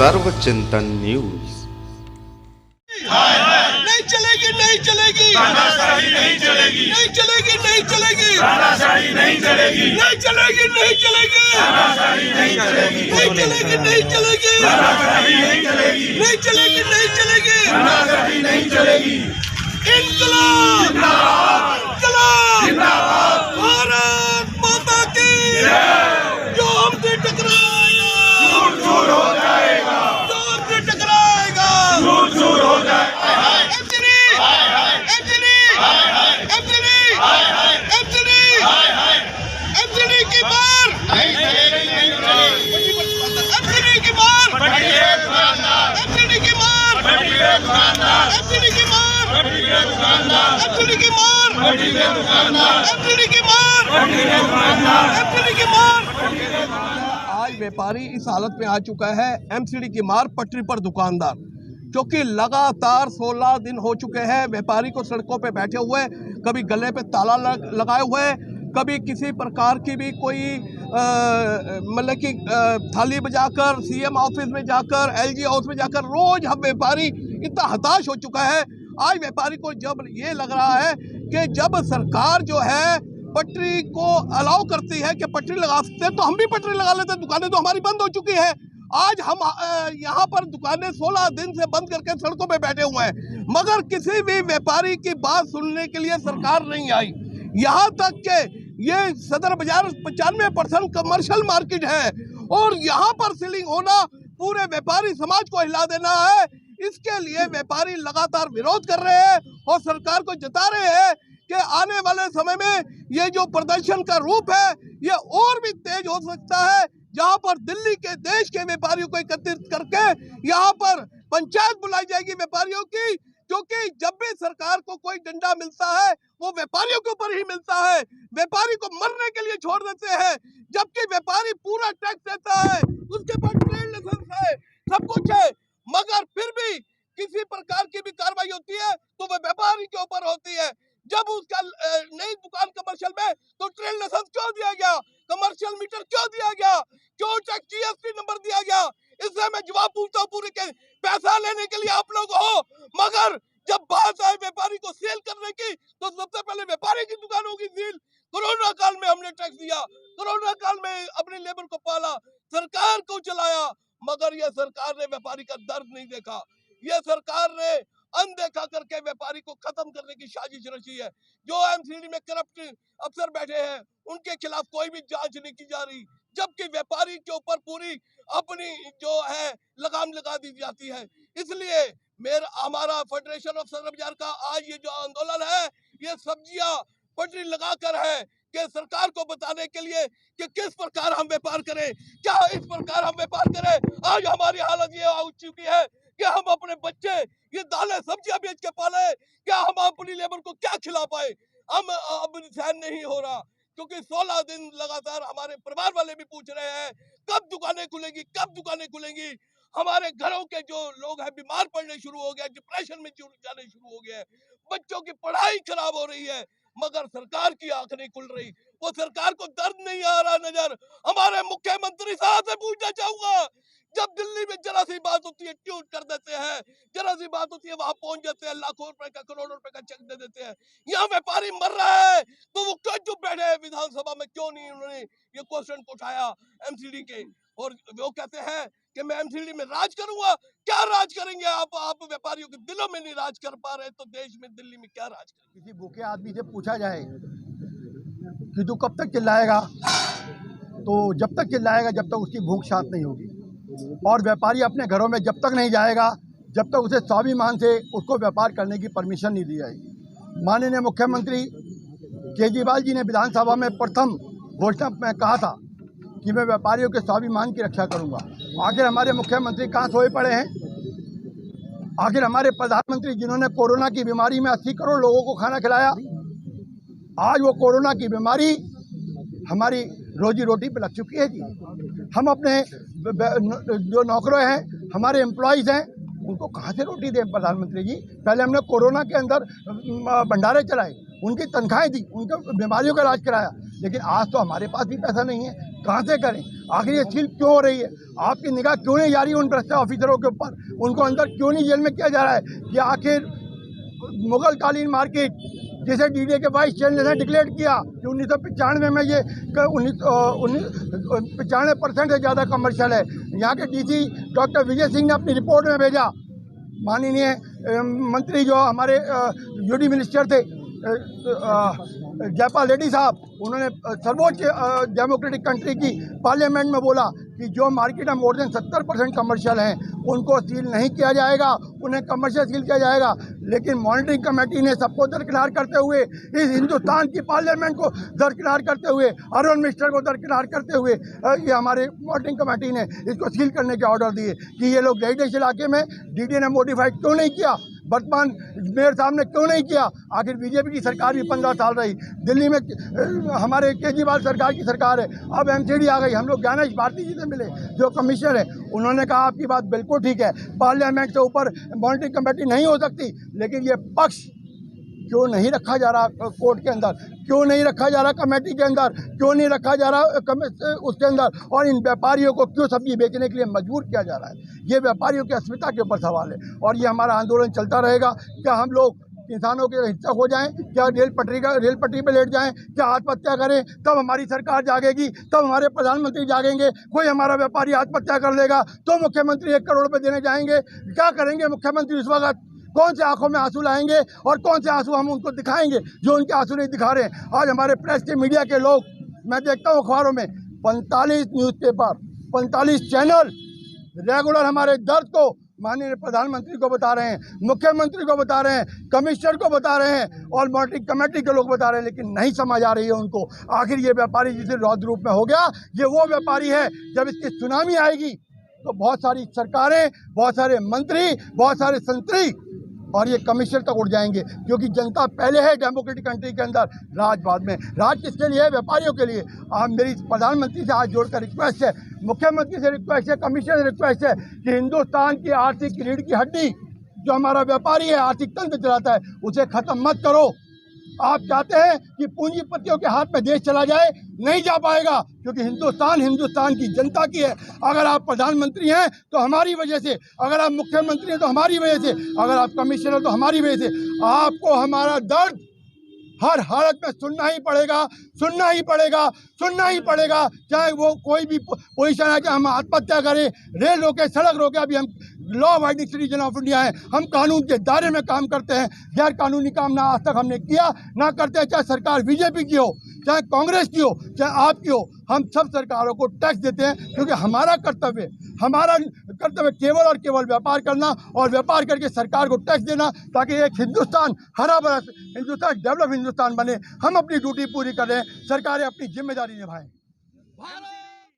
सर्वचिंतन news. नहीं चलेगी, नहीं चलेगी, तानाशाही नहीं चलेगी, नहीं चलेगी, नहीं चलेगी, तानाशाही नहीं चलेगी, नहीं चलेगी, नहीं चलेगी, तानाशाही नहीं चलेगी, नहीं चलेगी, नहीं चलेगी, तानाशाही नहीं चलेगी, नहीं चलेगी, नहीं चलेगी। तानाशाही नहीं चलेगी। इंकलाब, इंकलाब, जिंदाबाद, भारत माता की जो हमसे टकराएगा, चूर चूर हो जाएगा, जो हमसे टकराएगा, चूर चूर हो जाएगा। MCD, MCD, MCD, MCD, MCD की मार, एमसीडी की मार, एमसीडी की मार, एमसीडी की मार, एमसीडी की मार, एमसीडी की मार, एमसीडी की मार। आज व्यापारी इस हालत में आ चुका है, एमसीडी की मार, पटरी पर दुकानदार, क्योंकि लगातार 16 दिन हो चुके हैं व्यापारी को सड़कों पे बैठे हुए, कभी गले पे ताला लगाए हुए, कभी किसी प्रकार की भी कोई मतलब कि थाली बजाकर सीएम ऑफिस में जाकर, एलजी हाउस में जाकर रोज हम व्यापारी इतना हताश हो चुका है। आज व्यापारी को जब ये लग रहा है कि जब सरकार जो है पटरी को अलाउ करती है कि पटरी लगा सकते हैं तो हम भी पटरी लगा लेते हैं, दुकानें तो हमारी बंद हो चुकी है। आज हम यहाँ पर दुकानें 16 दिन से बंद करके सड़कों पे बैठे हुए हैं, मगर किसी भी व्यापारी की बात सुनने के लिए सरकार नहीं आई। यहाँ तक के ये सदर बाजार 95% कमर्शियल मार्केट है और यहाँ पर सीलिंग होना पूरे व्यापारी समाज को हिला देना है। इसके लिए व्यापारी लगातार विरोध कर रहे हैं और सरकार को जता रहे हैं कि आने वाले समय में ये जो प्रदर्शन का रूप है ये और भी तेज हो सकता है, जहां पर दिल्ली के देश के व्यापारियों को एकत्रित करके यहाँ पर पंचायत बुलाई जाएगी व्यापारियों की, क्योंकि जब भी सरकार को कोई डंडा मिलता है वो व्यापारियों के ऊपर ही मिलता है। व्यापारी को मरने के लिए छोड़ देते हैं, जबकि व्यापारी पूरा टैक्स देता है, उसके पास ट्रेड लाइसेंस है, सब कुछ है, मगर फिर भी किसी प्रकार की भी कार्रवाई होती है तो वह व्यापारी के ऊपर होती है। जब उसका नई दुकान कमर्शियल में तो ट्रेड लाइसेंस क्यों दिया गया, कमर्शियल मीटर क्यों दिया गया, क्यों टैक्स जीएसटी नंबर दिया गया, इससे मैं जवाब पूछता हूँ। पूरे के पैसा लेने के लिए आप लोग हो, मगर जब बात आए व्यापारी को सेल करने की तो सबसे पहले व्यापारी की दुकान होगी सील। कोरोना काल में हमने टैक्स दिया, कोरोना काल में अपनी लेबर को पाला, सरकार को चलाया, मगर यह सरकार ने व्यापारी का दर्द नहीं देखा। यह सरकार ने अनदेखा करके व्यापारी को खत्म करने की साजिश रची है। जो एमसीडी में करप्ट अफसर बैठे हैं उनके खिलाफ कोई भी जांच नहीं की जा रही, जबकि व्यापारी के ऊपर पूरी अपनी जो है लगाम लगा दी जाती है। इसलिए हमारा फेडरेशन ऑफ सदर बाजार का आज ये जो आंदोलन है ये सब्जियां पटरी लगाकर है कि सरकार को बताने के लिए कि किस प्रकार हम व्यापार करें, क्या इस प्रकार हम व्यापार करें। आज हमारी हालत ये हो चुकी है कि हम अपने बच्चे ये दालें सब्जियां बेच के पाले, क्या हम अपनी लेबर को क्या खिला पाए, हम अब सहन नहीं हो रहा, क्योंकि 16 दिन लगातार हमारे परिवार वाले भी पूछ रहे हैं कब दुकानें खुलेंगी, कब दुकानें खुलेंगी। हमारे घरों के जो लोग हैं बीमार पड़ने शुरू हो गए, डिप्रेशन में जाने शुरू हो गए, बच्चों की पढ़ाई खराब हो रही है, मगर सरकार की आंख नहीं खुल रही। वो सरकार को दर्द नहीं आ रहा नजर। हमारे मुख्यमंत्री साहब से पूछना चाहूंगा, जब दिल्ली में जरा सी बात होती है ट्यूट कर देते हैं, जरा सी बात होती है वहां पहुंच जाते हैं, लाखों रुपए का करोड़ों रुपए का चेक दे देते हैं। यहाँ व्यापारी मर रहा है तो वो क्यों चुप बैठे हैं? विधानसभा में क्यों नहीं उन्होंने ये क्वेश्चन उठाया एमसीडी के? और वो कहते हैं कि मैं एमसीडी में राज करूंगा। क्या राज करेंगे आप व्यापारियों के दिलों में नहीं राज कर पा रहे तो देश में दिल्ली में क्या राज करेंगे? किसी भूखे आदमी से पूछा जाए कि तू कब तक चिल्लाएगा, तो जब तक चिल्लाएगा जब तक उसकी भूख शांत नहीं होगी। और व्यापारी अपने घरों में जब तक नहीं जाएगा जब तक उसे स्वाभिमान से उसको व्यापार करने की परमिशन नहीं दी जाएगी। माननीय मुख्यमंत्री केजरीवाल जी ने विधानसभा में प्रथम घोषणा में कहा था कि मैं व्यापारियों के स्वाभिमान की रक्षा करूंगा। आखिर हमारे मुख्यमंत्री कहाँ सोए पड़े हैं? आखिर हमारे प्रधानमंत्री जिन्होंने कोरोना की बीमारी में 80 करोड़ लोगों को खाना खिलाया, आज वो कोरोना की बीमारी हमारी रोजी रोटी पे लग चुकी है जी। हम अपने जो नौकरों हैं, हमारे एम्प्लॉयज़ हैं, उनको कहाँ से रोटी दें प्रधानमंत्री जी? पहले हमने कोरोना के अंदर भंडारे चलाए, उनकी तनख्वाहें दी, उनके बीमारियों का इलाज कराया, लेकिन आज तो हमारे पास भी पैसा नहीं है। कहाँ से करें? आखिर ये सील क्यों हो रही है? आपकी निगाह क्यों नहीं जा रही उन भ्रष्ट ऑफिसरों के ऊपर? उनको अंदर क्यों नहीं जेल में किया जा रहा है? कि आखिर मुगल कालीन मार्केट जिसे डीडीए के वाइस चेयरमैन ने डिक्लेयर किया कि 1995 में ये 95% से ज़्यादा कमर्शियल है। यहाँ के डीसी डॉक्टर विजय सिंह ने अपनी रिपोर्ट में भेजा, माननीय मंत्री जो हमारे यूडी मिनिस्टर थे जयपाल रेड्डी साहब, उन्होंने सर्वोच्च डेमोक्रेटिक कंट्री की पार्लियामेंट में बोला कि जो मार्केट में मोर देन 70% कमर्शियल हैं उनको सील नहीं किया जाएगा, उन्हें कमर्शियल सील किया जाएगा। लेकिन मॉनिटरिंग कमेटी ने सबको दरकिनार करते हुए, इस हिंदुस्तान की पार्लियामेंट को दरकिनार करते हुए, अरुण मिस्टर को दरकिनार करते हुए ये हमारे मॉनिटरिंग कमेटी ने इसको सील करने के ऑर्डर दिए कि ये लोग रेजिडेंशियल इलाके में डीडी ने मॉडिफाइड क्यों नहीं किया, वर्तमान मेयर साहब ने क्यों नहीं किया। आखिर बीजेपी की सरकार भी 15 साल रही, दिल्ली में हमारे केजरीवाल सरकार की सरकार है, अब एमसीडी आ गई। हम लोग ज्ञानेश भारती जी से मिले जो कमिश्नर है, उन्होंने कहा आपकी बात बिल्कुल ठीक है, पार्लियामेंट से ऊपर मॉनिटरिंग कमेटी नहीं हो सकती, लेकिन ये पक्ष क्यों नहीं रखा जा रहा कोर्ट के अंदर, क्यों नहीं रखा जा रहा कमेटी के अंदर, क्यों नहीं रखा जा रहा उसके अंदर, और इन व्यापारियों को क्यों सब्जी बेचने के लिए मजबूर किया जा रहा है? ये व्यापारियों की अस्मिता के ऊपर सवाल है और ये हमारा आंदोलन चलता रहेगा। क्या हम लोग किसानों के हिस्सा हो जाएं? क्या रेल पटरी पे लेट जाएं? क्या आत्महत्या करें? तब हमारी सरकार जागेगी, तब हमारे प्रधानमंत्री जागेंगे। कोई हमारा व्यापारी आत्महत्या कर लेगा तो मुख्यमंत्री 1 करोड़ रुपये देने जाएंगे। क्या करेंगे मुख्यमंत्री उस वक्त? कौन से आंखों में आंसू लाएंगे और कौन से आंसू हम उनको दिखाएंगे जो उनके आंसू नहीं दिखा रहे हैं? आज हमारे प्रेस के मीडिया के लोग, मैं देखता हूँ अखबारों में 45 न्यूज़पेपर, 45 चैनल रेगुलर हमारे दर्द को माननीय प्रधानमंत्री को बता रहे हैं, मुख्यमंत्री को बता रहे हैं, कमिश्नर को बता रहे हैं और मॉनिटरिंग कमेटी के लोग बता रहे हैं, लेकिन नहीं समझ आ रही है उनको। आखिर ये व्यापारी जिसे रौद्र रूप में हो गया, ये वो व्यापारी है जब इसकी सुनामी आएगी तो बहुत सारी सरकारें, बहुत सारे मंत्री, बहुत सारे संतरी और ये कमिश्नर तक उड़ जाएंगे, क्योंकि जनता पहले है डेमोक्रेटिक कंट्री के अंदर, राज बाद में। राज किसके लिए है? व्यापारियों के लिए। मेरी प्रधानमंत्री से हाथ जोड़कर रिक्वेस्ट है, मुख्यमंत्री से रिक्वेस्ट है, कमिश्नर से रिक्वेस्ट है कि हिंदुस्तान की आर्थिक रीढ़ की हड्डी जो हमारा व्यापारी है, आर्थिक तंत्र चलाता है, उसे खत्म मत करो। आप चाहते हैं कि पूंजीपतियों के हाथ में देश चला जाए? नहीं जा पाएगा, क्योंकि हिंदुस्तान की जनता की है। अगर आप प्रधानमंत्री हैं तो हमारी वजह से, अगर आप मुख्यमंत्री हैं तो हमारी वजह से, अगर आप कमिश्नर हो तो हमारी वजह से। आपको हमारा दर्द हर हालत में सुनना ही पड़ेगा, सुनना ही पड़ेगा, सुनना ही पड़ेगा, चाहे वो कोई भी पोजीशन है, चाहे हम आत्महत्या करें, रेल रोके, सड़क रोके। अभी हम law abiding citizen of India है, हम कानून के दायरे में काम करते हैं। गैर कानूनी काम ना आज तक हमने किया, ना करते हैं, चाहे सरकार बीजेपी की हो, चाहे कांग्रेस की हो, चाहे आपकी हो। हम सब सरकारों को टैक्स देते हैं, क्योंकि हमारा कर्तव्य केवल और केवल व्यापार करना और व्यापार करके सरकार को टैक्स देना, ताकि एक हिंदुस्तान हरा भरा हिंदुस्तान, डेवलप हिंदुस्तान बने। हम अपनी ड्यूटी पूरी करें, सरकारें अपनी जिम्मेदारी निभाएं।